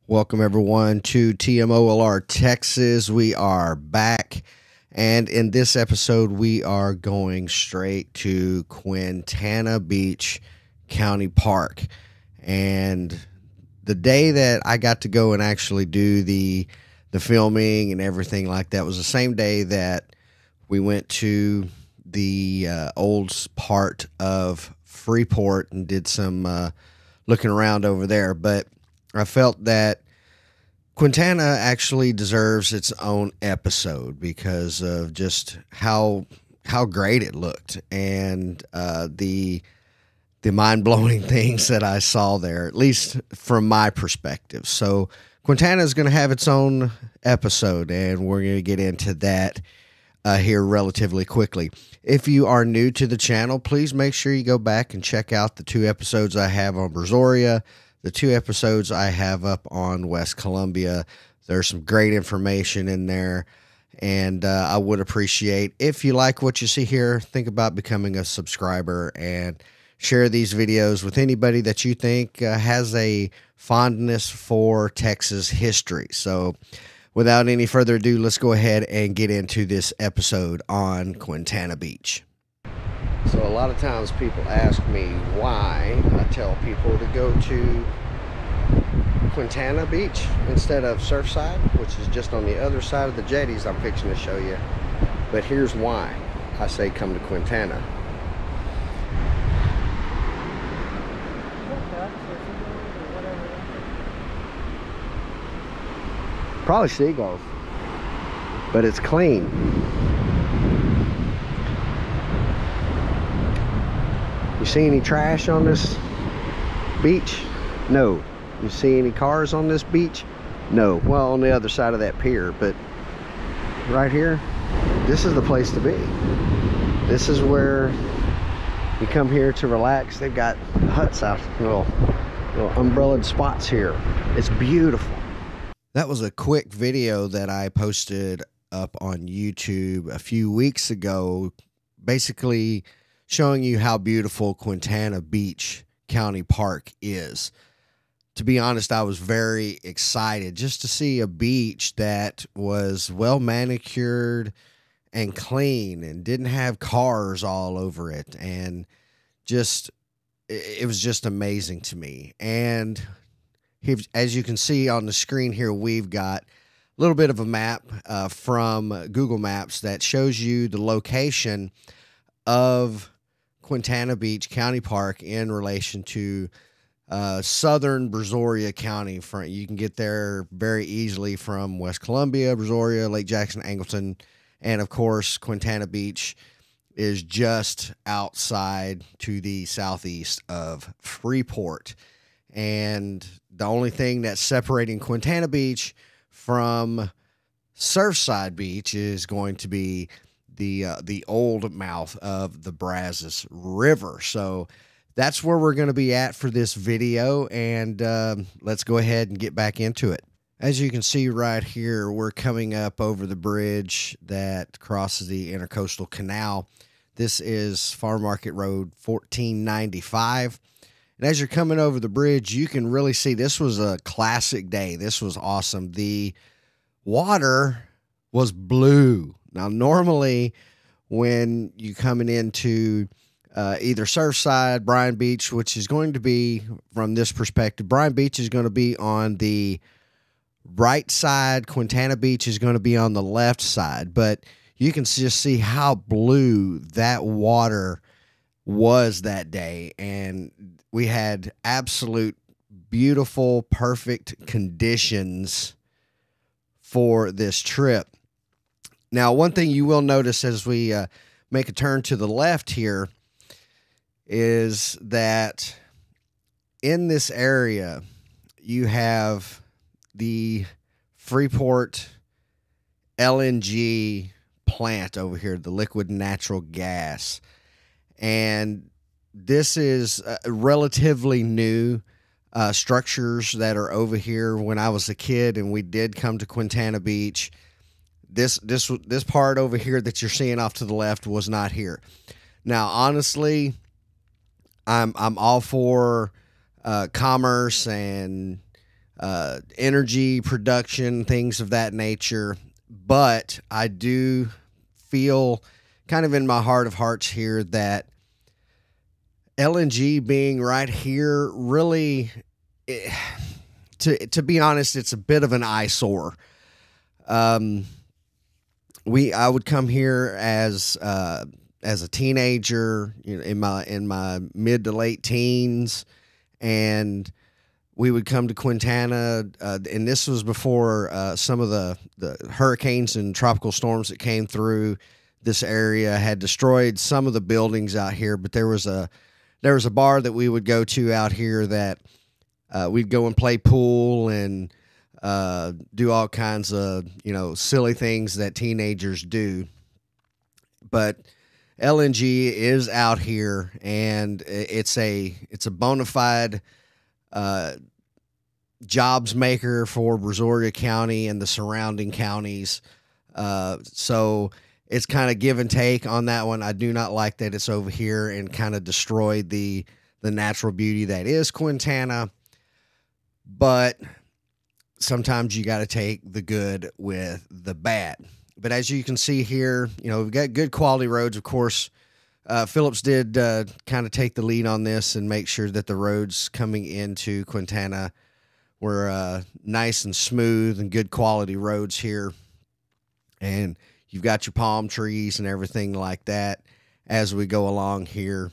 Welcome everyone to TMOLR Texas. We are back, and in this episode we are going straight to Quintana Beach County Park. And the day that I got to go and actually do the filming and everything like that was the same day that we went to the old part of Freeport and did some looking around over there. But I felt that Quintana actually deserves its own episode because of just how great it looked, and the mind-blowing things that I saw there, at least from my perspective. So Quintana is going to have its own episode, and we're going to get into that here relatively quickly. If you are new to the channel, please make sure you go back and check out the 2 episodes I have on Brazoria, the 2 episodes I have up on West Columbia. There's some great information in there, and I would appreciate if you like what you see here, think about becoming a subscriber and share these videos with anybody that you think has a fondness for Texas history. So without any further ado, let's go ahead and get into this episode on Quintana Beach. So a lot of times people ask me why I tell people to go to Quintana Beach instead of Surfside, which is just on the other side of the jetties I'm fixing to show you. But here's why I say come to Quintana. Probably seagulls, but it's clean. You see any trash on this beach? No. You see any cars on this beach? No. Well, on the other side of that pier, but right here, this is the place to be. This is where you come here to relax. They've got huts out, little umbrellaed spots here. It's beautiful. That was a quick video that I posted up on YouTube a few weeks ago, basically showing you how beautiful Quintana Beach County Park is. To be honest, I was very excited just to see a beach that was well manicured and clean and didn't have cars all over it, and just it was just amazing to me. And as you can see on the screen here, we've got a little bit of a map from Google Maps that shows you the location of Quintana Beach County Park in relation to southern Brazoria County. You can get there very easily from West Columbia, Brazoria, Lake Jackson, Angleton, and of course Quintana Beach is just outside to the southeast of Freeport. And the only thing that's separating Quintana Beach from Surfside Beach is going to be the old mouth of the Brazos River. So that's where we're going to be at for this video, and let's go ahead and get back into it. As you can see right here, we're coming up over the bridge that crosses the Intercoastal Canal. This is Farm Market Road 1495. And as you're coming over the bridge, you can really see this was a classic day. This was awesome. The water was blue. Now, normally when you coming into either Surfside, Bryan Beach, which is going to be, from this perspective, Bryan Beach is going to be on the right side. Quintana Beach is going to be on the left side. But you can just see how blue that water was that day. And we had absolute beautiful, perfect conditions for this trip. Now, one thing you will notice as we make a turn to the left here is that in this area, you have the Freeport LNG plant over here, the liquid natural gas. And this is relatively new structures that are over here. When I was a kid and we did come to Quintana Beach, this part over here that you're seeing off to the left was not here. Now, honestly, I'm all for commerce and energy production, things of that nature. But I do feel kind of in my heart of hearts here that LNG being right here really, to be honest, it's a bit of an eyesore. I would come here as a teenager, in my mid to late teens, and we would come to Quintana, and this was before some of the hurricanes and tropical storms that came through this area had destroyed some of the buildings out here. But there was a bar that we would go to out here that we'd go and play pool and do all kinds of silly things that teenagers do. But LNG is out here, and it's a bona fide jobs maker for Brazoria County and the surrounding counties. So it's kind of give and take on that one. I do not like that it's over here and kind of destroyed the natural beauty that is Quintana. But sometimes you got to take the good with the bad. But as you can see here, we've got good quality roads. Of course, Phillips did kind of take the lead on this and make sure that the roads coming into Quintana were nice and smooth and good quality roads here. And you've got your palm trees and everything like that as we go along here.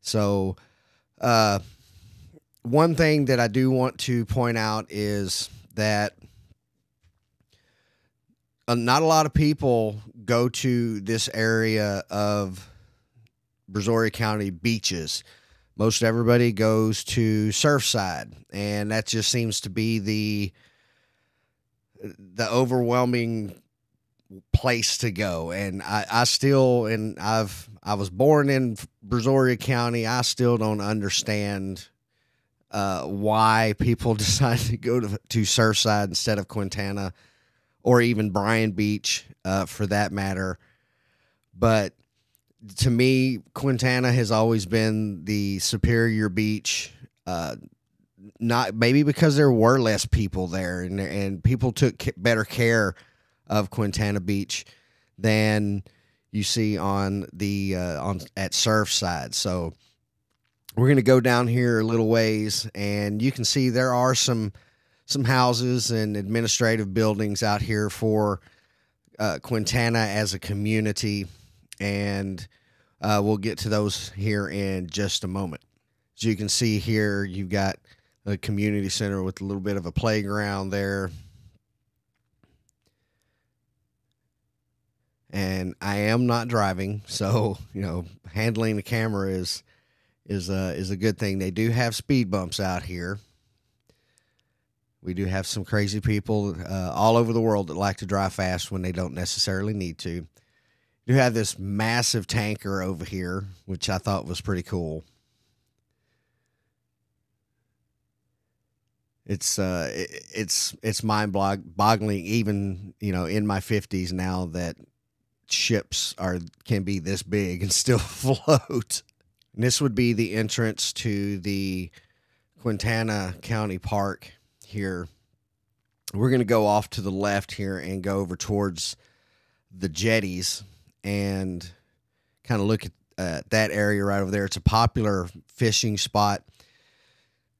So one thing that I do want to point out is that not a lot of people go to this area of Brazoria County beaches. Most everybody goes to Surfside, and that just seems to be the overwhelming place to go. And I was born in Brazoria County. I still don't understand why people decide to go to Surfside instead of Quintana, or even Bryan Beach, for that matter. But to me, Quintana has always been the superior beach. Not maybe because there were less people there, and people took better care of Quintana Beach than you see on at Surfside. So we're gonna go down here a little ways, and you can see there are some houses and administrative buildings out here for Quintana as a community, and we'll get to those here in just a moment. As you can see here, you've got a community center with a little bit of a playground there. And I am not driving, so handling the camera is a good thing. They do have speed bumps out here. We do have some crazy people all over the world that like to drive fast when they don't necessarily need to. You have this massive tanker over here, which I thought was pretty cool. It's mind-boggling, even in my 50s now, that ships can be this big and still float. And this would be the entrance to the Quintana County Park here. We're going to go off to the left here and go over towards the jetties and kind of look at that area right over there. It's a popular fishing spot.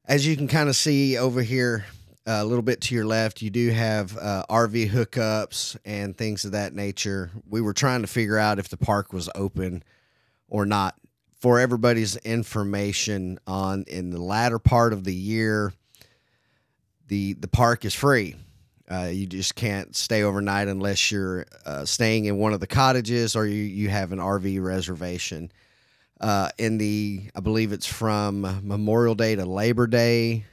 As you can kind of see over here, a little bit to your left, you do have RV hookups and things of that nature. We were trying to figure out if the park was open or not. For everybody's information, in the latter part of the year, the park is free. You just can't stay overnight unless you're staying in one of the cottages or you have an RV reservation. I believe it's from Memorial Day to Labor Day,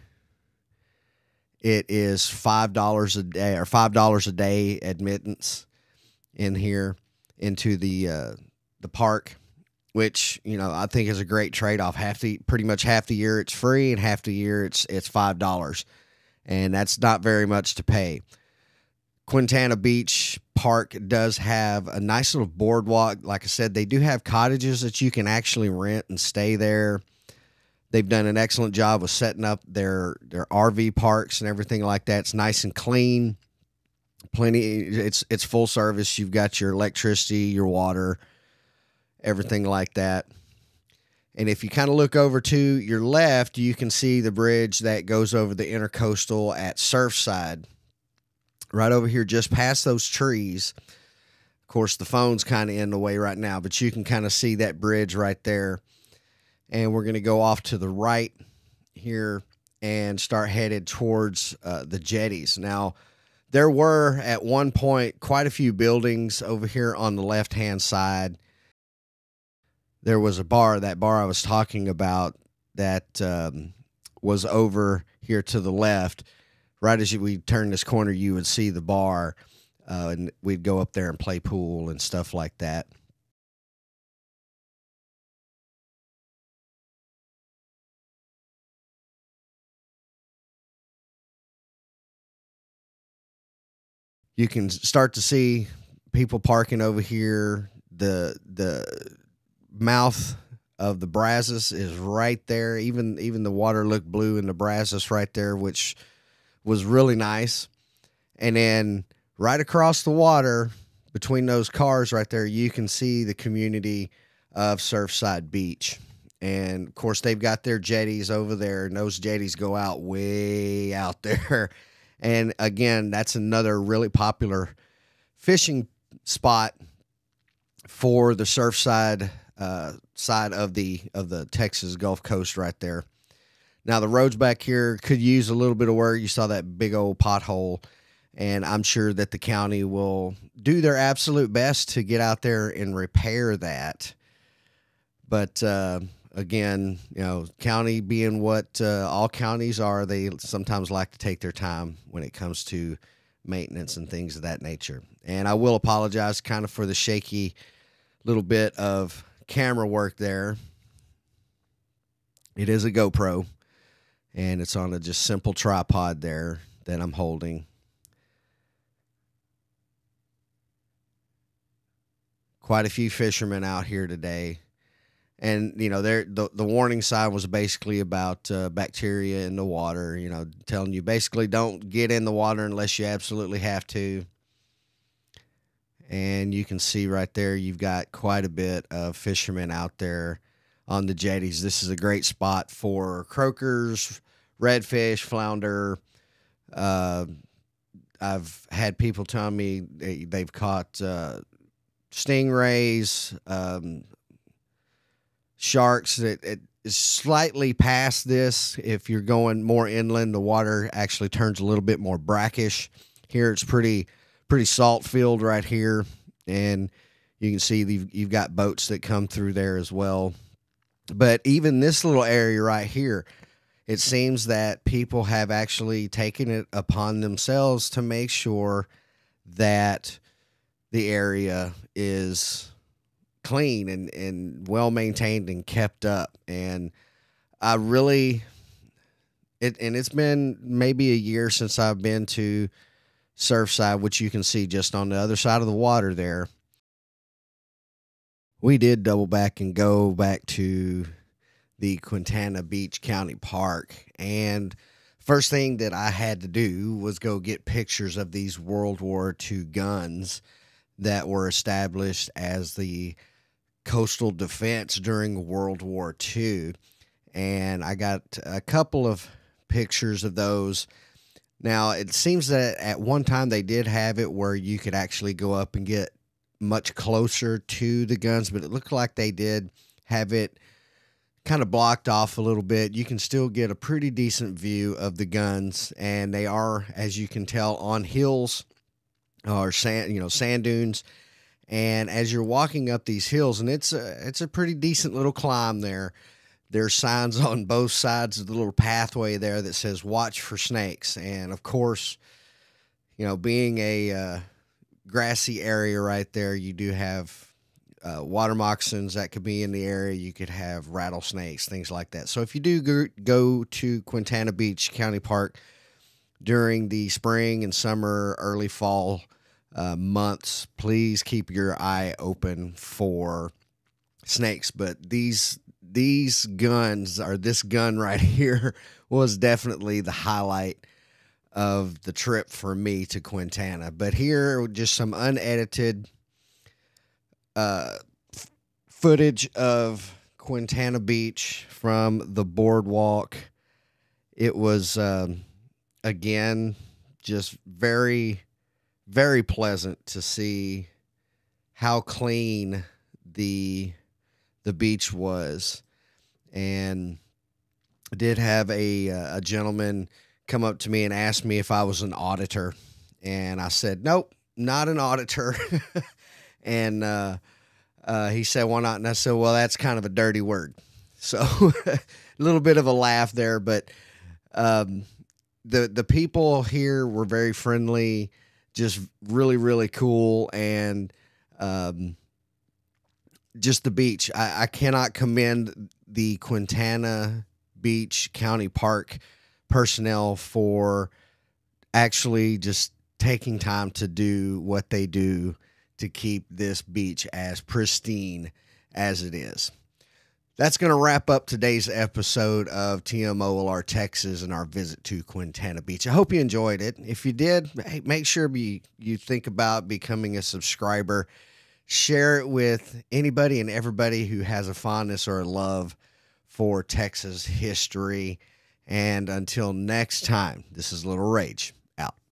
it is $5 a day, or $5 a day admittance in here into the park, which I think is a great trade-off. Pretty much half the year it's free, and half the year it's $5, and that's not very much to pay. Quintana Beach Park does have a nice little boardwalk. Like I said, they do have cottages that you can actually rent and stay there. They've done an excellent job of setting up their RV parks and everything like that. It's nice and clean. Plenty. It's full service. You've got your electricity, your water, everything like that. And if you kind of look over to your left, you can see the bridge that goes over the intercoastal at Surfside. Right over here, just past those trees. Of course, the phone's kind of in the way right now, but you can kind of see that bridge right there. And we're going to go off to the right here and start headed towards the jetties. Now, there were at one point quite a few buildings over here on the left-hand side. There was a bar, that bar I was talking about, that was over here to the left. Right as we turn this corner, you would see the bar, and we'd go up there and play pool and stuff like that. You can start to see people parking over here. The mouth of the Brazos is right there. Even the water looked blue in the Brazos right there, which was really nice. And then right across the water between those cars right there, you can see the community of Surfside Beach. And of course, they've got their jetties over there, and those jetties go out way out there. And again, that's another really popular fishing spot for the Surfside side of the Texas Gulf Coast right there. Now, the roads back here could use a little bit of work. You saw that big old pothole, and I'm sure that the county will do their absolute best to get out there and repair that. But again, you know, county being what all counties are, they sometimes like to take their time when it comes to maintenance and things of that nature. And I will apologize kind of for the shaky little bit of camera work there. It is a GoPro, and it's on a just simple tripod there that I'm holding. Quite a few fishermen out here today. And, you know, the warning sign was basically about bacteria in the water, you know, telling you basically don't get in the water unless you absolutely have to. And you can see right there, you've got quite a bit of fishermen out there on the jetties. This is a great spot for croakers, redfish, flounder. I've had people tell me they've caught stingrays, sharks. It is slightly past this. If you're going more inland, the water actually turns a little bit more brackish. Here it's pretty salt filled right here, and you can see you've got boats that come through there as well. But even this little area right here, it seems that people have actually taken it upon themselves to make sure that the area is clean and well maintained and kept up. And I really, it's been maybe a year since I've been to Surfside, which you can see just on the other side of the water there. We did double back and go back to the Quintana Beach County Park, and first thing that I had to do was go get pictures of these World War II guns that were established as the coastal defense during World War II. And I got a couple of pictures of those. Now, it seems that at one time they did have it where you could actually go up and get much closer to the guns, but it looked like they did have it kind of blocked off a little bit. You can still get a pretty decent view of the guns, and they are, as you can tell, on hills or sand dunes. And as you're walking up these hills, and it's a pretty decent little climb there, there's signs on both sides of the little pathway there that says watch for snakes. And of course, you know, being a grassy area right there, you do have water moccasins that could be in the area. You could have rattlesnakes, things like that. So if you do go to Quintana Beach County Park during the spring and summer, early fall please keep your eye open for snakes. But these these guns, or this gun right here, was definitely the highlight of the trip for me to Quintana. But here, just some unedited uh, footage of Quintana Beach from the boardwalk. It was, again, just very, very pleasant to see how clean the beach was. And I did have a gentleman come up to me and ask me if I was an auditor, and I said nope, not an auditor. And he said, why not? And I said, well, that's kind of a dirty word. So a little bit of a laugh there, but the people here were very friendly, just really, really cool. And just the beach. I cannot commend the Quintana Beach County Park personnel for actually just taking time to do what they do to keep this beach as pristine as it is. That's going to wrap up today's episode of TMOLR Texas and our visit to Quintana Beach. I hope you enjoyed it. If you did, hey, make sure you think about becoming a subscriber. Share it with anybody and everybody who has a fondness or a love for Texas history. And until next time, this is Little Rage.